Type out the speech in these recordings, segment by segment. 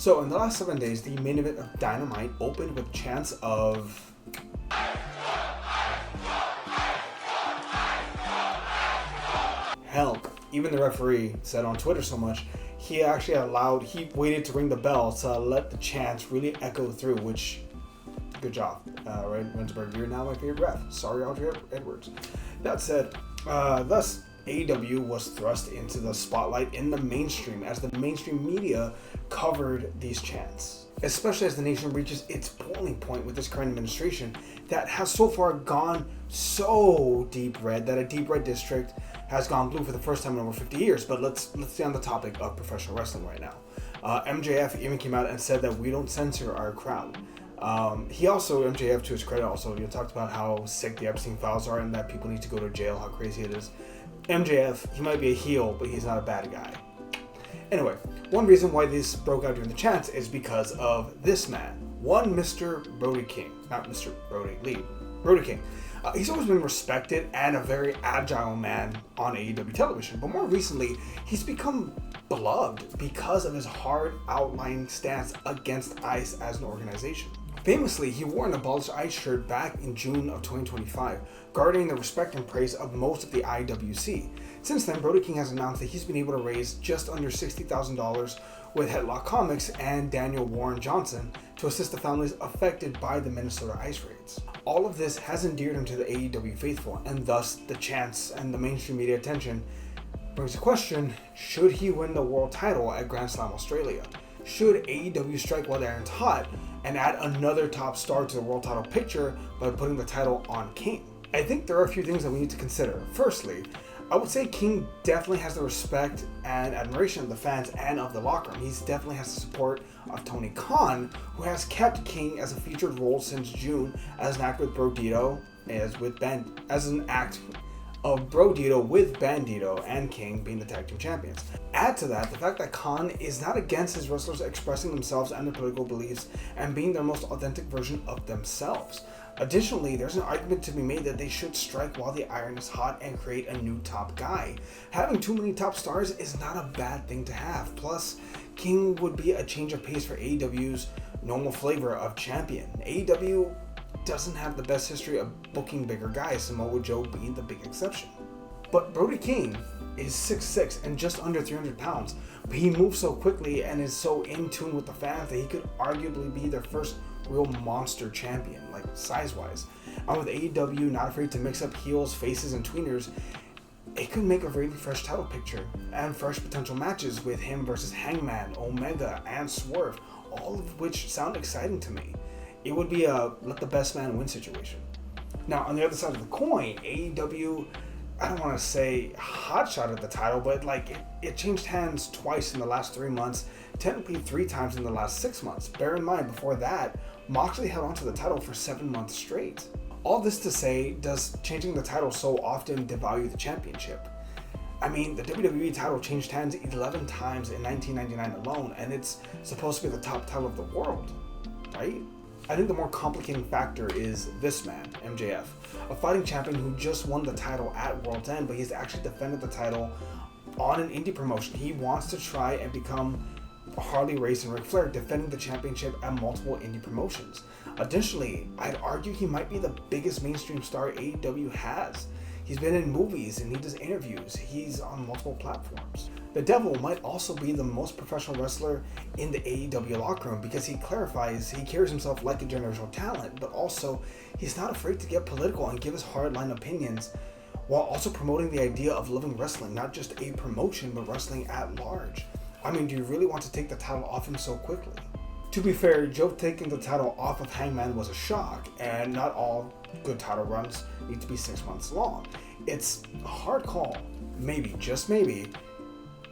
So in the last 7 days, the main event of Dynamite opened with chants of hell. Even the referee said on Twitter so much, he waited to ring the bell to let the chants really echo through, which, good job. Right, Rensburg, you're now my favorite ref. Sorry, Audrey Edwards. That said, thus, AEW was thrust into the spotlight in the mainstream as the mainstream media covered these chants, especially as the nation reaches its boiling point with this current administration that has so far gone so deep red that a deep red district has gone blue for the first time in over 50 years. But let's stay on the topic of professional wrestling right now. MJF even came out and said that we don't censor our crowd. He also, MJF to his credit also, talked about how sick the Epstein files are and that people need to go to jail, how crazy it is. MJF, he might be a heel, but he's not a bad guy. Anyway, one reason why this broke out during the chants is because of this man, one Mr. Brody King, not Mr. Brody Lee, Brody King. He's always been respected and a very agile man on AEW television, but more recently, he's become beloved because of his hard outline stance against ICE as an organization. Famously, he wore an abolished ICE shirt back in June of 2025, garnering the respect and praise of most of the IWC. Since then, Brody King has announced that he's been able to raise just under $60,000 with Headlock Comics and Daniel Warren Johnson to assist the families affected by the Minnesota ICE raids. All of this has endeared him to the AEW faithful, and thus the chants and the mainstream media attention brings the question, should he win the world title at Grand Slam Australia? Should AEW strike while the iron's hot and add another top star to the world title picture by putting the title on King? I think there are a few things that we need to consider. Firstly, I would say King definitely has the respect and admiration of the fans and of the locker room. He definitely has the support of Tony Khan, who has kept King as a featured role since June as an act with Bandito with Bandito and King being the tag team champions. Add to that the fact that Khan is not against his wrestlers expressing themselves and their political beliefs and being their most authentic version of themselves. Additionally, there's an argument to be made that they should strike while the iron is hot and create a new top guy. Having too many top stars is not a bad thing to have. Plus, King would be a change of pace for AEW's normal flavor of champion. AEW doesn't have the best history of booking bigger guys, Samoa Joe being the big exception. But Brody King is 6'6" and just under 300 pounds, but he moves so quickly and is so in tune with the fans that he could arguably be their first real monster champion, like size-wise. And with AEW not afraid to mix up heels, faces, and tweeners, it could make a really fresh title picture and fresh potential matches with him versus Hangman, Omega, and Swerve, all of which sound exciting to me. It would be a let the best man win situation. Now, on the other side of the coin, AEW, I don't want to say hotshot at the title, but it changed hands twice in the last 3 months, technically 3 times in the last 6 months. Bear in mind, before that, Moxley held onto the title for 7 months straight. All this to say, does changing the title so often devalue the championship? I mean, the WWE title changed hands 11 times in 1999 alone, and it's supposed to be the top title of the world, right? I think the more complicating factor is this man, MJF, a fighting champion who just won the title at World's End, but he's actually defended the title on an indie promotion. He wants to try and become Harley Race and Ric Flair, defending the championship at multiple indie promotions. Additionally, I'd argue he might be the biggest mainstream star AEW has. He's been in movies and he does interviews. He's on multiple platforms. The Devil might also be the most professional wrestler in the AEW locker room because he carries himself like a generational talent, but also he's not afraid to get political and give his hardline opinions while also promoting the idea of living wrestling, not just a promotion, but wrestling at large. I mean, do you really want to take the title off him so quickly? To be fair, Joe taking the title off of Hangman was a shock, and not all good title runs need to be 6 months long. It's a hard call. Maybe, just maybe,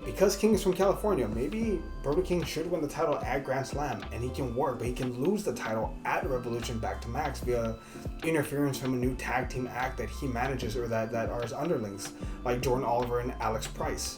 because King is from California, maybe Brody King should win the title at Grand Slam, and he can work, but he can lose the title at Revolution back to Max via interference from a new tag team act that he manages or that are his underlings, like Jordan Oliver and Alec Price,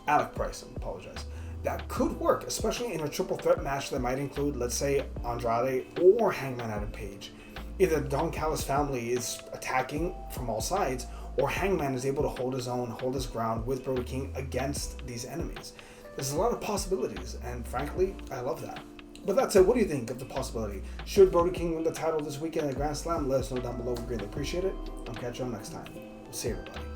I apologize. That could work, especially in a triple threat match that might include, let's say, Andrade or Hangman Adam Page. Either the Don Callis family is attacking from all sides, or Hangman is able to hold his ground with Brody King against these enemies. There's a lot of possibilities, and frankly, I love that. But that said, what do you think of the possibility? Should Brody King win the title this weekend at Grand Slam? Let us know down below. We greatly appreciate it. I'll catch you all next time. We'll see you, everybody.